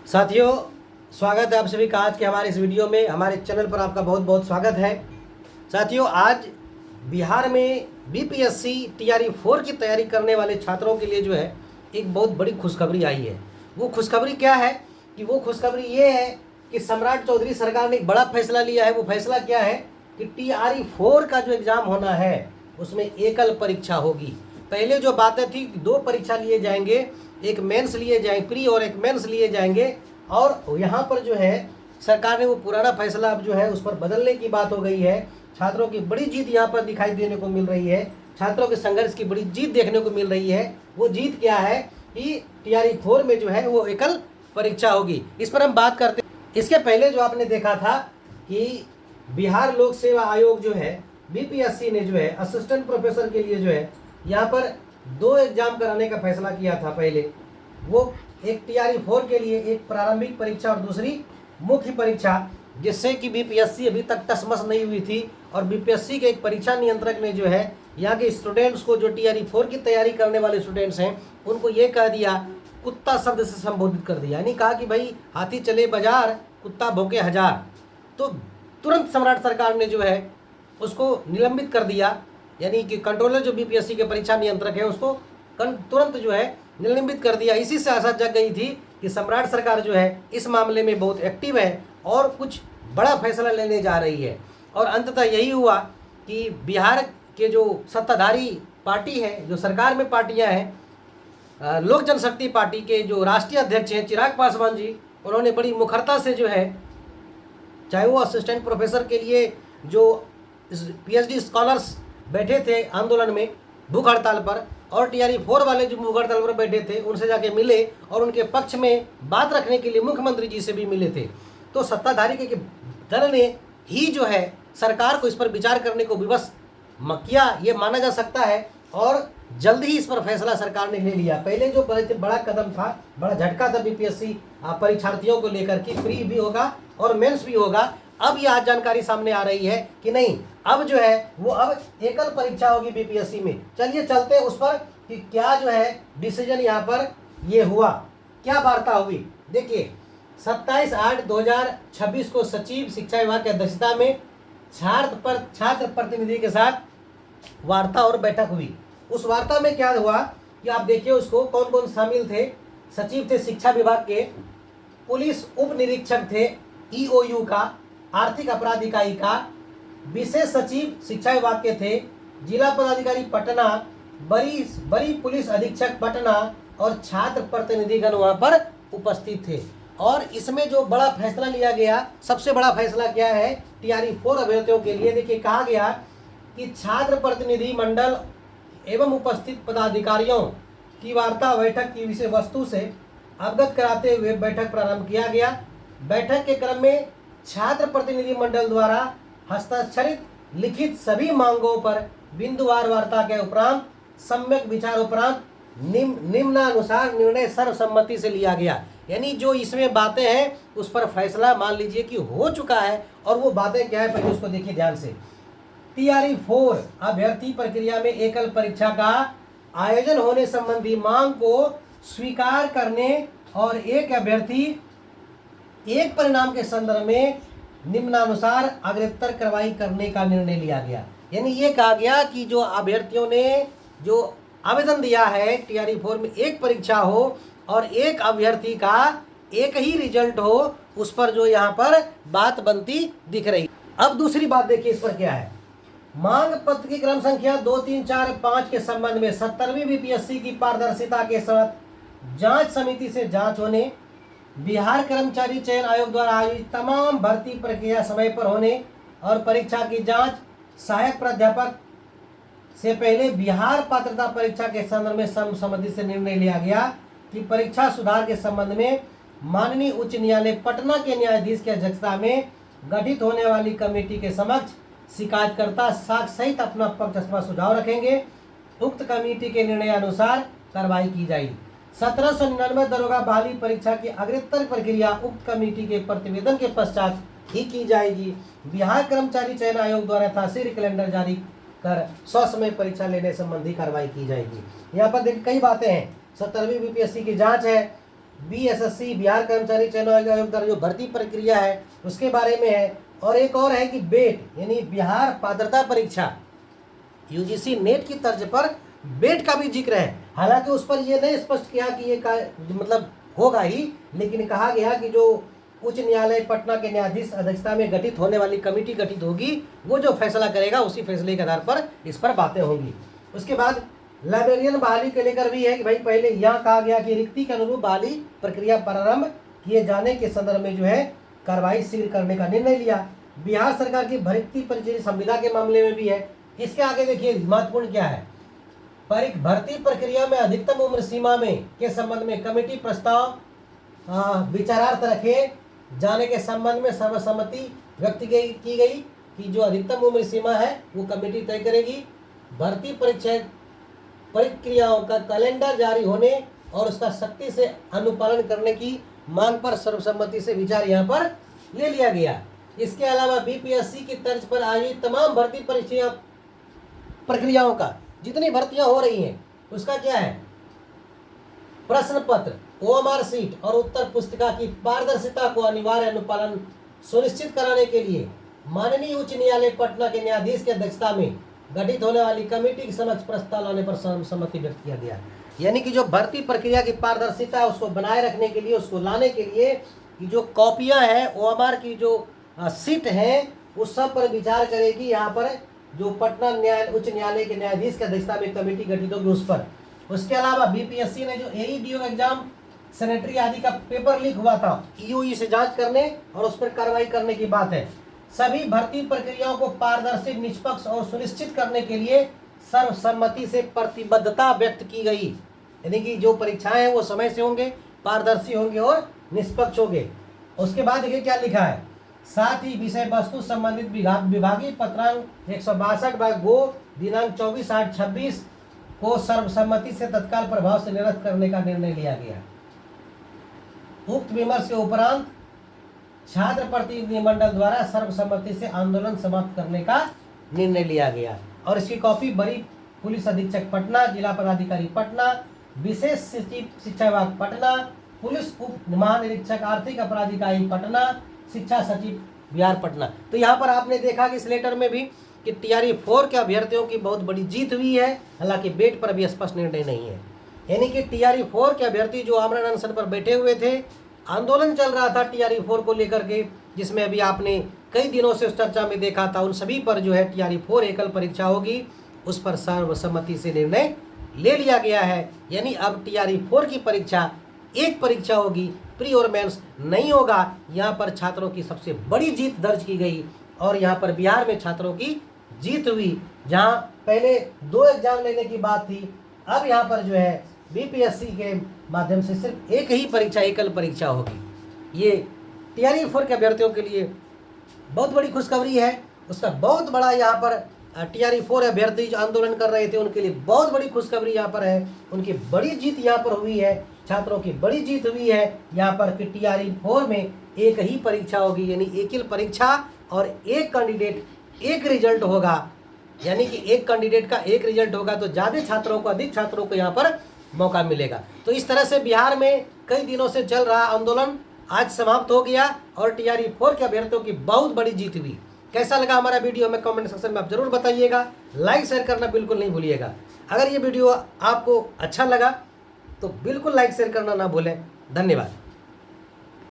साथियों, स्वागत है आप सभी का आज के हमारे इस वीडियो में। हमारे चैनल पर आपका बहुत बहुत स्वागत है। साथियों, आज बिहार में बीपीएससी टीआरई 4 की तैयारी करने वाले छात्रों के लिए जो है एक बहुत बड़ी खुशखबरी आई है। वो खुशखबरी क्या है कि वो खुशखबरी ये है कि सम्राट चौधरी सरकार ने एक बड़ा फैसला लिया है। वो फैसला क्या है कि टीआरई 4 का जो एग्ज़ाम होना है उसमें एकल परीक्षा होगी। पहले जो बातें थी 2 परीक्षा लिए जाएंगे, एक मेंस लिए जाएंगे, प्री और एक मेंस लिए जाएंगे। और यहाँ पर जो है सरकार ने वो पुराना फैसला अब जो है उस पर बदलने की बात हो गई है। छात्रों की बड़ी जीत यहाँ पर दिखाई देने को मिल रही है। छात्रों के संघर्ष की बड़ी जीत देखने को मिल रही है। वो जीत क्या है कि टीआरई 4 में जो है वो एकल परीक्षा होगी। इस पर हम बात करते हैं। इसके पहले जो आपने देखा था कि बिहार लोक सेवा आयोग जो है बीपीएससी ने जो है असिस्टेंट प्रोफेसर के लिए जो है यहाँ पर 2 एग्जाम कराने का फैसला किया था। पहले वो एक टीआरई 4 के लिए एक प्रारंभिक परीक्षा और दूसरी मुख्य परीक्षा, जिससे कि बीपीएससी अभी तक टसमस नहीं हुई थी। और बीपीएससी के एक परीक्षा नियंत्रक ने जो है यहाँ के स्टूडेंट्स को, जो टीआरई 4 की तैयारी करने वाले स्टूडेंट्स हैं, उनको ये कह दिया, कुत्ता शब्द से संबोधित कर दिया। यानी कहा कि भाई हाथी चले बाजार, कुत्ता भौंके हजार। तो तुरंत सम्राट सरकार ने जो है उसको निलंबित कर दिया। यानी कि कंट्रोलर जो बीपीएससी के परीक्षा नियंत्रक है उसको तुरंत जो है निलंबित कर दिया। इसी से आशा जग गई थी कि सम्राट सरकार जो है इस मामले में बहुत एक्टिव है और कुछ बड़ा फैसला लेने जा रही है। और अंततः यही हुआ कि बिहार के जो सत्ताधारी पार्टी है, जो सरकार में पार्टियां हैं, लोक जनशक्ति पार्टी के जो राष्ट्रीय अध्यक्ष हैं चिराग पासवान जी, उन्होंने बड़ी मुखरता से जो है, चाहे वो असिस्टेंट प्रोफेसर के लिए जो पीएचडी स्कॉलर्स बैठे थे आंदोलन में भूख हड़ताल पर, और टीआरई 4 वाले जो भूख हड़ताल पर बैठे थे उनसे जाके मिले और उनके पक्ष में बात रखने के लिए मुख्यमंत्री जी से भी मिले थे। तो सत्ताधारी के दल ने ही जो है सरकार को इस पर विचार करने को विवश किया, ये माना जा सकता है। और जल्द ही इस पर फैसला सरकार ने ले लिया। पहले जो बड़ा कदम था, बड़ा झटका था बीपीएससी परीक्षार्थियों को लेकर कि प्री भी होगा और मेंस भी होगा। अब ये आज जानकारी सामने आ रही है कि नहीं, अब जो है वो अब एकल परीक्षा होगी बीपीएससी में। चलिए चलते हैं उस पर कि क्या जो है डिसीजन यहाँ पर ये हुआ, क्या वार्ता हुई। देखिए 27/8/2026 को सचिव शिक्षा विभाग की अध्यक्षता में छात्र प्रतिनिधि के साथ वार्ता और बैठक हुई। उस वार्ता में क्या हुआ कि आप देखिए उसको, कौन कौन शामिल थे। सचिव थे शिक्षा विभाग के, पुलिस उप निरीक्षक थे ईओयू का, आर्थिक अपराध इकाई का, विशेष सचिव शिक्षा विभाग के थे, जिला पदाधिकारी पटना, बड़ी पुलिस अधीक्षक पटना और छात्र प्रतिनिधिगण वहां पर उपस्थित थे। और इसमें जो बड़ा फैसला लिया गया, सबसे बड़ा फैसला क्या है टीआरई 4 अभ्यर्थियों के लिए। देखिए कहा गया कि छात्र प्रतिनिधि मंडल एवं उपस्थित पदाधिकारियों की वार्ता बैठक की विषय वस्तु से अवगत कराते हुए बैठक प्रारंभ किया गया। बैठक के क्रम में छात्र प्रतिनिधि मंडल द्वारा हस्ताक्षरित लिखित सभी मांगों पर बिंदुवार वार्ता के उपरांत सम्यक विचार उपरांत निम्नानुसार निर्णय सर्वसम्मति से लिया गया। यानी जो इसमें बातें हैं उस पर फैसला मान लीजिए कि हो चुका है। और वो बातें क्या है पहले उसको देखिए ध्यान से। टीआरई 4 अभ्यर्थी प्रक्रिया में एकल परीक्षा का आयोजन होने संबंधी मांग को स्वीकार करने और एक अभ्यर्थी एक परिणाम के संदर्भ में निम्नानुसार अग्रतर कार्रवाई करने का निर्णय लिया गया। यानी ये कहा गया कि जो अभ्यर्थियों ने जो आवेदन दिया है टीआरई 4 में एक परीक्षा हो और एक अभ्यर्थी का एक ही रिजल्ट हो, उस पर जो यहाँ पर बात बनती दिख रही। अब दूसरी बात देखिए इस पर क्या है। मांग पत्र की क्रम संख्या 2, 3, 4, 5 के संबंध में 70वीं बीपीएससी की पारदर्शिता के साथ जांच समिति से जांच होने, बिहार कर्मचारी चयन आयोग द्वारा आयोजित तमाम भर्ती प्रक्रिया समय पर होने और परीक्षा की जांच सहायक प्राध्यापक से पहले बिहार पात्रता परीक्षा के संदर्भ में सर्वसम्मति से निर्णय लिया गया कि परीक्षा सुधार के संबंध में माननीय उच्च न्यायालय पटना के न्यायाधीश की अध्यक्षता में गठित होने वाली कमेटी के समक्ष शिकायतकर्ता साक्ष्य सहित अपना पक्ष अथवा सुझाव रखेंगे। उक्त कमेटी के निर्णय अनुसार कार्रवाई की जाएगी। 1799 दरोगा बहाली परीक्षा की अग्रतर प्रक्रिया उक्त कमेटी के प्रतिवेदन के पश्चात ही की जाएगी। बिहार कर्मचारी चयन आयोग द्वारा तहसील कैलेंडर जारी कर ससमय परीक्षा लेने संबंधी कार्रवाई की जाएगी। यहाँ पर देखिए कई बातें हैं। 70वीं बीपीएससी की जांच है, BSSC बिहार कर्मचारी चयन आयोग द्वारा जो भर्ती प्रक्रिया है उसके बारे में है, और एक और है कि बेट यानी बिहार पात्रता परीक्षा UGC नेट की तर्ज पर बेट का भी जिक्र है। हालांकि उस पर यह नहीं स्पष्ट किया कि ये मतलब होगा ही, लेकिन कहा गया कि जो उच्च न्यायालय पटना के न्यायाधीश अध्यक्षता में गठित होने वाली कमेटी गठित होगी, वो जो फैसला करेगा उसी फैसले के आधार पर इस पर बातें होंगी। उसके बाद लाइब्रेरियन बहाली के लेकर भी है कि भाई पहले यहाँ कहा गया कि रिक्ति के अनुरूप बहाली प्रक्रिया प्रारंभ किए जाने के संदर्भ में जो है कार्रवाई शीघ्र करने का निर्णय लिया। बिहार सरकार की भर्ती परिचय संविदा के मामले में भी है। इसके आगे देखिए महत्वपूर्ण क्या है, भर्ती प्रक्रिया में अधिकतम उम्र सीमा में के संबंध में कमेटी प्रस्ताव विचारार्थ रखे जाने के संबंध में सर्वसम्मति व्यक्त की गई कि जो अधिकतम उम्र सीमा है वो कमेटी तय करेगी। भर्ती परीक्षा प्रक्रियाओं का कैलेंडर जारी होने और उसका सख्ती से अनुपालन करने की मांग पर सर्वसम्मति से विचार यहाँ पर ले लिया गया। इसके अलावा BPSC की तर्ज पर आयोजित तमाम भर्ती परीक्षा प्रक्रियाओं का जितनी भर्तियां हो रही हैं उसका क्या है, प्रश्न पत्र, OMR सीट और उत्तर पुस्तिका की पारदर्शिता को अनिवार्य अनुपालन सुनिश्चित कराने के लिए माननीय उच्च न्यायालय पटना के न्यायाधीश की अध्यक्षता में गठित होने वाली कमेटी के समक्ष प्रस्ताव लाने पर सहमति व्यक्त किया गया। यानी कि जो भर्ती प्रक्रिया की पारदर्शिता है उसको बनाए रखने के लिए, उसको लाने के लिए कि जो कॉपियां हैं OMR की जो सीट है उस सब पर विचार करेगी। यहाँ पर जो पटना उच्च न्यायालय के न्यायाधीश की अध्यक्षता में कमेटी गठित होगी उस पर। उसके अलावा BPSC ने जो AEDO एग्जाम सैनिटरी आदि का पेपर लीक हुआ था, EOE से जांच करने और उस पर कार्रवाई करने की बात है। सभी भर्ती प्रक्रियाओं को पारदर्शी, निष्पक्ष और सुनिश्चित करने के लिए सर्वसम्मति से प्रतिबद्धता व्यक्त की गई। यानी कि जो परीक्षाएं हैं वो समय से होंगे, पारदर्शी होंगे और निष्पक्ष होंगे। उसके बाद देखिए क्या लिखा है, साथ ही विषय वस्तु संबंधित विभागीय पत्रांक 162/गो दिनांक 24/8/26 को सर्वसम्मति से तत्काल प्रभाव से निरस्त करने का निर्णय लिया गया। उक्त विमर्श के उपरांत छात्र प्रतिनिधिमंडल द्वारा सर्वसम्मति से आंदोलन समाप्त करने का निर्णय लिया गया। और इसकी कॉपी बड़ी पुलिस अधीक्षक पटना, जिला पदाधिकारी पटना, विशेष सचिव शिक्षा विभाग पटना, पुलिस उप महानिरीक्षक आर्थिक अपराध इकाई पटना, शिक्षा सचिव बिहार पटना। तो यहाँ पर आपने देखा कि इस लेटर में भी कि TRE 4 के अभ्यर्थियों की बहुत बड़ी जीत हुई है, हालांकि बेट पर अभी स्पष्ट निर्णय नहीं है। यानी कि TRE 4 के अभ्यर्थी जो आमरण अनशन पर बैठे हुए थे, आंदोलन चल रहा था TRE 4 को लेकर के, जिसमें अभी आपने कई दिनों से उस चर्चा में देखा था, उन सभी पर जो है TRE 4 एकल परीक्षा होगी, उस पर सर्वसम्मति से निर्णय ले लिया गया है। यानी अब TRE 4 की परीक्षा एक परीक्षा होगी, प्री और मेंस नहीं होगा। यहाँ पर छात्रों की सबसे बड़ी जीत दर्ज की गई और यहाँ पर बिहार में छात्रों की जीत हुई। जहाँ पहले 2 एग्जाम लेने की बात थी, अब यहाँ पर जो है BPSC के माध्यम से सिर्फ एक ही परीक्षा, एकल परीक्षा होगी। ये TRE 4 के अभ्यर्थियों के लिए बहुत बड़ी खुशखबरी है। उसका बहुत बड़ा यहाँ पर TRE 4 अभ्यर्थी जो आंदोलन कर रहे थे उनके लिए बहुत बड़ी खुशखबरी यहाँ पर है। उनकी बड़ी जीत यहाँ पर हुई है, छात्रों की बड़ी जीत हुई है यहाँ पर कि TRE 4 में एक ही परीक्षा होगी, यानी एकल परीक्षा और एक कैंडिडेट एक रिजल्ट होगा। यानी कि एक कैंडिडेट का एक रिजल्ट होगा तो ज़्यादा छात्रों को, अधिक छात्रों को यहाँ पर मौका मिलेगा। तो इस तरह से बिहार में कई दिनों से चल रहा आंदोलन आज समाप्त हो गया और TRE 4 के अभ्यर्थियों की बहुत बड़ी जीत हुई। कैसा लगा हमारा वीडियो हमें कमेंट सेक्शन में आप जरूर बताइएगा। लाइक शेयर करना बिल्कुल नहीं भूलिएगा। अगर ये वीडियो आपको अच्छा लगा तो बिल्कुल लाइक शेयर करना ना भूलें। धन्यवाद।